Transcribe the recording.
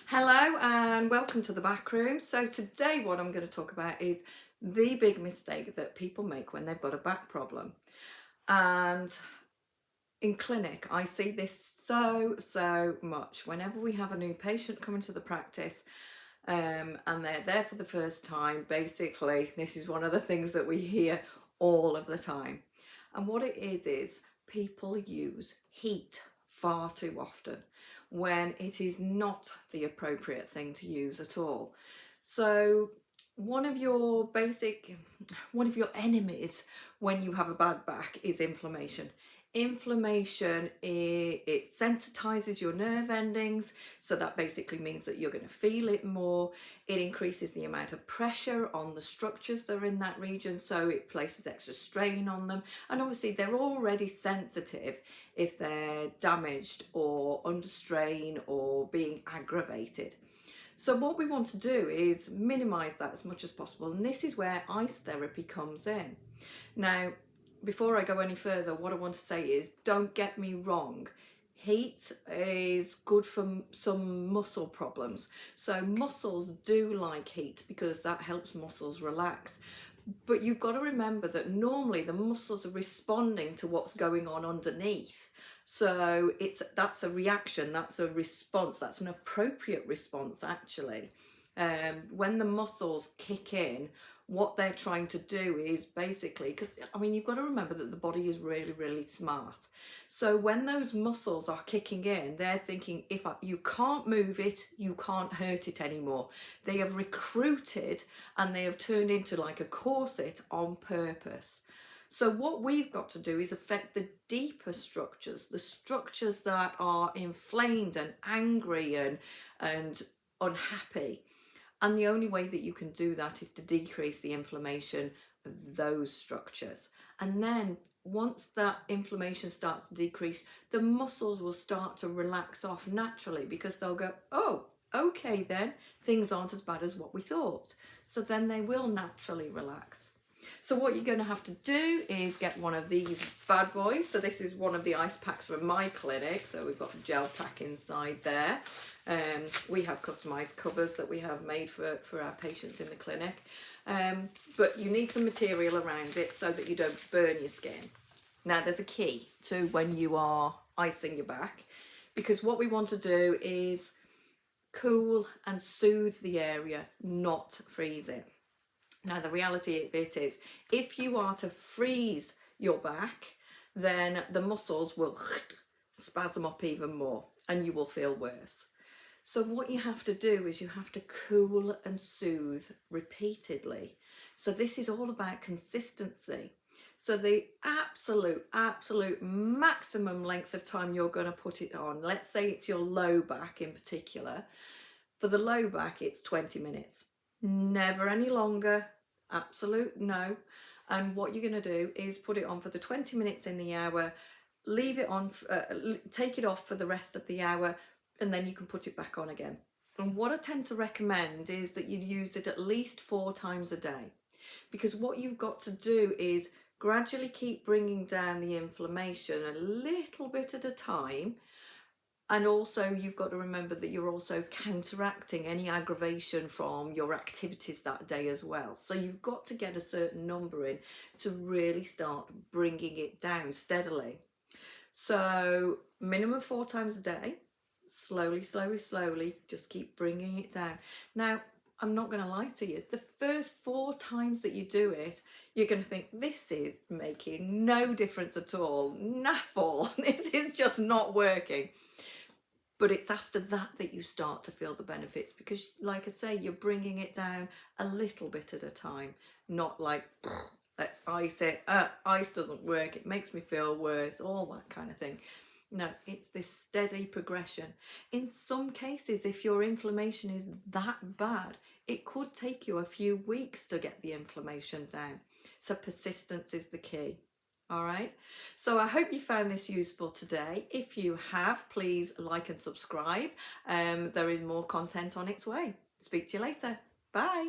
Hello and welcome to the back room. So today what I'm going to talk about is the big mistake that people make when they've got a back problem. And in clinic, I see this so much. Whenever we have a new patient come into the practice and they're there for the first time, basically, this is one of the things that we hear all of the time. And what it is people use heat far too often when it is not the appropriate thing to use at all. So one of your enemies when you have a bad back is inflammation. Inflammation, it sensitizes your nerve endings, so that basically means that you're going to feel it more. It increases the amount of pressure on the structures that are in that region, so it places extra strain on them. And obviously they're already sensitive if they're damaged or under strain or being aggravated. So what we want to do is minimize that as much as possible, and this is where ice therapy comes in. Now, before I go any further, what I want to say is, don't get me wrong, heat is good for some muscle problems. So muscles do like heat because that helps muscles relax. But you've got to remember that normally the muscles are responding to what's going on underneath. So that's a reaction, that's a response, that's an appropriate response actually. When the muscles kick in, what they're trying to do is basically, because I mean, you've got to remember that the body is really smart. So when those muscles are kicking in, they're thinking, you can't move it, you can't hurt it anymore. They have recruited and they have turned into like a corset on purpose. So what we've got to do is affect the deeper structures, the structures that are inflamed and angry and unhappy. And the only way that you can do that is to decrease the inflammation of those structures. And then once that inflammation starts to decrease, the muscles will start to relax off naturally because they'll go, oh, okay then, things aren't as bad as what we thought. So then they will naturally relax. So what you're going to have to do is get one of these bad boys. So this is one of the ice packs from my clinic. So we've got a gel pack inside there. We have customized covers that we have made for our patients in the clinic. But you need some material around it so that you don't burn your skin. Now there's a key to when you are icing your back, because what we want to do is cool and soothe the area, not freeze it. Now the reality of it is, if you are to freeze your back, then the muscles will spasm up even more and you will feel worse. So what you have to do is you have to cool and soothe repeatedly. So this is all about consistency. So the absolute maximum length of time you're going to put it on, let's say it's your low back in particular. For the low back, it's 20 minutes. Never any longer. Absolute no. And what you're going to do is put it on for the 20 minutes in the hour, leave it on, take it off for the rest of the hour, and then you can put it back on again. And what I tend to recommend is that you use it at least 4 times a day, because what you've got to do is gradually keep bringing down the inflammation a little bit at a time. And also you've got to remember that you're also counteracting any aggravation from your activities that day as well. So you've got to get a certain number in to really start bringing it down steadily. So minimum 4 times a day, slowly, just keep bringing it down. Now, I'm not going to lie to you, the first 4 times that you do it, you're going to think, this is making no difference at all. Naffle, this is just not working. But it's after that that you start to feel the benefits, because like I say, you're bringing it down a little bit at a time, not like, let's ice it, ice doesn't work, it makes me feel worse, all that kind of thing. No, it's this steady progression. In some cases, if your inflammation is that bad, it could take you a few weeks to get the inflammation down. So persistence is the key. All right, so I hope you found this useful today. If you have, please like and subscribe. There is more content on its way. Speak to you later. Bye.